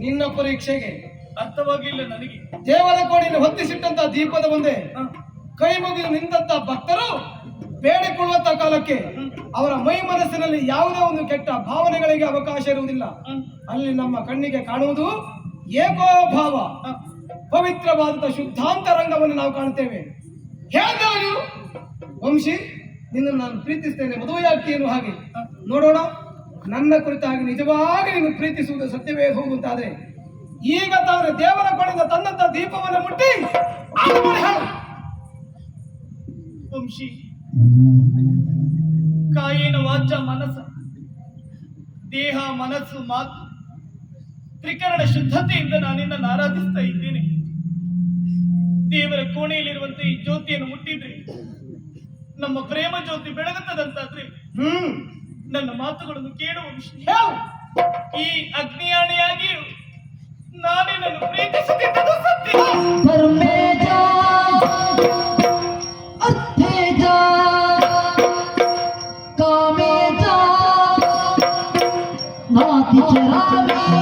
ನಿನ್ನ ಪರೀಕ್ಷೆಗೆ ಅರ್ಥವಾಗಿಲ್ಲ ನನಗೆ. ದೇವರ ಕೋಣೆಯಲ್ಲಿ ಹೊತ್ತಿಸಿಟ್ಟಂತ ದೀಪದ ಮುಂದೆ ಕೈ ಮುಗಿದು ನಿಂತ ಭಕ್ತರು ಬೇಡಿಕೊಳ್ಳುವಂತ ಕಾಲಕ್ಕೆ ಅವರ ಮೈ ಮನಸ್ಸಿನಲ್ಲಿ ಯಾವುದೇ ಒಂದು ಕೆಟ್ಟ ಭಾವನೆಗಳಿಗೆ ಅವಕಾಶ ಇರುವುದಿಲ್ಲ. ಅಲ್ಲಿ ನಮ್ಮ ಕಣ್ಣಿಗೆ ಕಾಣುವುದು ಏಕೋಭಾವ, ಪವಿತ್ರವಾದಂತಹ ಶುದ್ಧಾಂತರಂಗವನ್ನು ನಾವು ಕಾಣುತ್ತೇವೆ. ಹೇಳಿದವ ನೀವು ವಂಶಿ, ನಿನ್ನನ್ನು ನಾನು ಪ್ರೀತಿಸ್ತೇನೆ, ಮದುವೆಯಾಗ್ತೀಯನು ಹಾಗೆ ನೋಡೋಣ. ನನ್ನ ಕುರಿತಾಗಿ ನಿಜವಾಗಿ ನೀನು ಪ್ರೀತಿಸುವುದು ಸತ್ಯವೇ ಹೋಗುವಂತಾದ್ರೆ ಈಗ ತಾನು ದೇವರ ಕೊಡೆಯಿಂದ ತನ್ನಂತ ದೀಪವನ್ನು ಮುಟ್ಟಿ ಹೇಳು. ವಂಶಿ, ಕಾಯೇನ ವಾಚ ಮನಸ್ಸ, ದೇಹ ಮನಸ್ಸು ಮಾತು ತ್ರಿಕರಣ ಶುದ್ಧತೆಯಿಂದ ನಾನಿನ್ನ ಆರಾಧಿಸ್ತಾ ಇದ್ದೇನೆ. ದೇವರ ಕೋಣೆಯಲ್ಲಿರುವಂತೆ ಈ ಜ್ಯೋತಿಯನ್ನು ಮುಟ್ಟಿದ್ರೆ ನಮ್ಮ ಪ್ರೇಮ ಜ್ಯೋತಿ ಬೆಳಗುತ್ತದಂತಾದ್ರೆ ನನ್ನ ಮಾತುಗಳನ್ನು ಕೇಳುವ ವಿಷಯ. ಈ ಅಗ್ನಿಯಾಣೆಯಾಗಿಯೂ ನಾನೇ ನನ್ನ ಪ್ರೀತಿಸುತ್ತಿದ್ದದು ಸತ್ಯ. ಕಾಮೇಜ ನಾತಿ ಚರಾಮಿ